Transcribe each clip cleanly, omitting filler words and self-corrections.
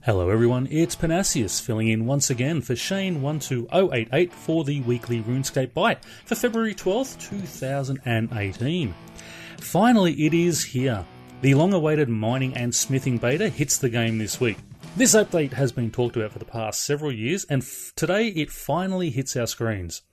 Hello everyone, it's Pyrnassius filling in once again for Shane12088 for the weekly RuneScape Byte for February 12th, 2018. Finally it is here. The long-awaited mining and smithing beta hits the game this week. This update has been talked about for the past several years and today it finally hits our screens.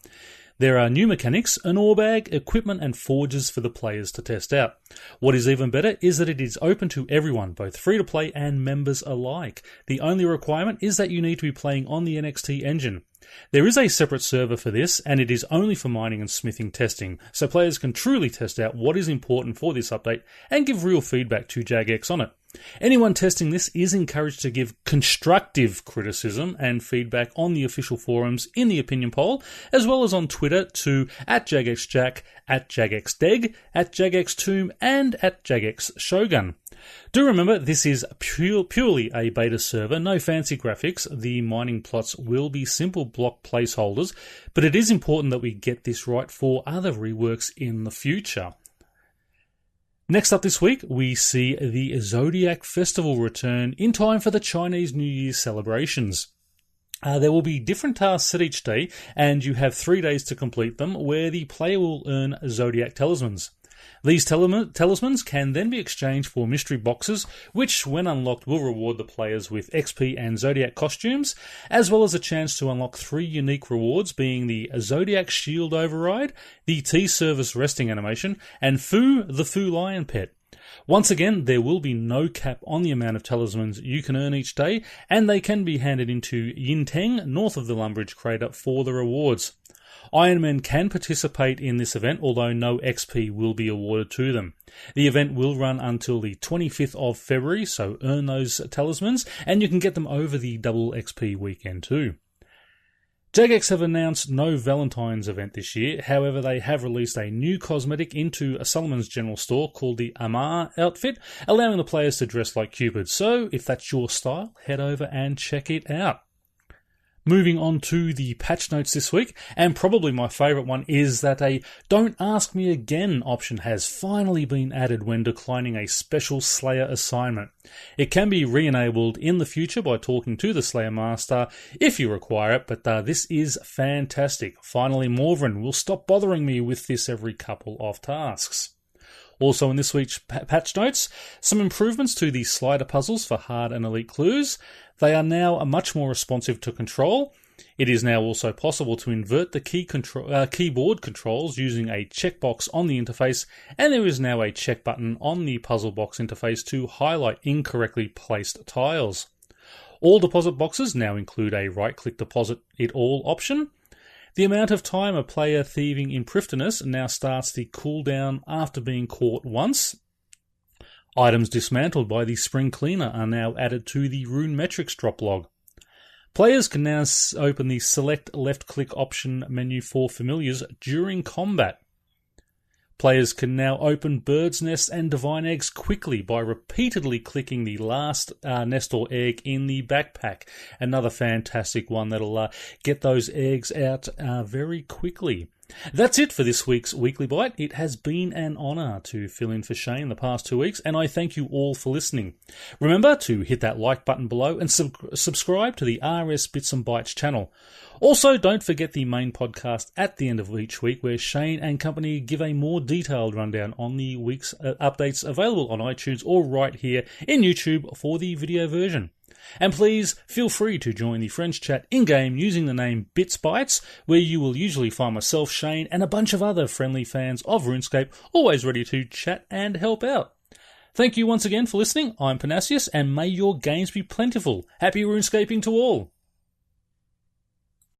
There are new mechanics, an ore bag, equipment and forges for the players to test out. What is even better is that it is open to everyone, both free-to-play and members alike. The only requirement is that you need to be playing on the NXT engine. There is a separate server for this, and it is only for mining and smithing testing, so players can truly test out what is important for this update and give real feedback to Jagex on it. Anyone testing this is encouraged to give constructive criticism and feedback on the official forums in the opinion poll, as well as on Twitter to @JagexJack, @JagexDeg, @JagexTomb, and @JagexShogun. Do remember, this is purely a beta server, no fancy graphics. The mining plots will be simple block placeholders, but it is important that we get this right for other reworks in the future. Next up this week, we see the Zodiac Festival return in time for the Chinese New Year celebrations. There will be different tasks at each day, and you have 3 days to complete them, where the player will earn Zodiac talismans. These talismans can then be exchanged for mystery boxes, which, when unlocked, will reward the players with XP and Zodiac costumes, as well as a chance to unlock 3 unique rewards, being the Zodiac Shield Override, the T-Service Resting Animation, and Fu, the Fu Lion Pet. Once again, there will be no cap on the amount of talismans you can earn each day, and they can be handed into Yinteng, north of the Lumbridge Crater, for the rewards. Ironmen can participate in this event, although no XP will be awarded to them. The event will run until the 25th of February, so earn those talismans, and you can get them over the double XP weekend too. Jagex have announced no Valentine's event this year, however they have released a new cosmetic into a Solomon's General store called the Amare Outfit, allowing the players to dress like Cupid, so if that's your style, head over and check it out. Moving on to the patch notes this week, and probably my favourite one is that a Don't Ask Me Again option has finally been added when declining a special Slayer assignment. It can be re-enabled in the future by talking to the Slayer Master if you require it, but this is fantastic. Finally, Morvran will stop bothering me with this every couple of tasks. Also in this week's patch notes, some improvements to the slider puzzles for hard and elite clues. They are now much more responsive to control. It is now also possible to invert the keyboard controls using a checkbox on the interface, and there is now a check button on the puzzle box interface to highlight incorrectly placed tiles. All deposit boxes now include a right-click deposit it all option. The amount of time a player thieving in Pyrnassius now starts the cooldown after being caught once. Items dismantled by the Spring Cleaner are now added to the Rune Metrics drop log. Players can now open the Select Left-Click option menu for familiars during combat. Players can now open Bird's Nests and Divine Eggs quickly by repeatedly clicking the last nest or egg in the backpack. Another fantastic one that'll get those eggs out very quickly. That's it for this week's Weekly Byte. It has been an honour to fill in for Shane the past 2 weeks, and I thank you all for listening. Remember to hit that like button below and subscribe to the RSBANDB channel. Also, don't forget the main podcast at the end of each week, where Shane and company give a more detailed rundown on the week's updates, available on iTunes or right here in YouTube for the video version. And please feel free to join the Friends chat in-game using the name BitsBytes, where you will usually find myself, Shane, and a bunch of other friendly fans of RuneScape, always ready to chat and help out. Thank you once again for listening. I'm Pyrnassius, and may your games be plentiful. Happy RuneScaping to all!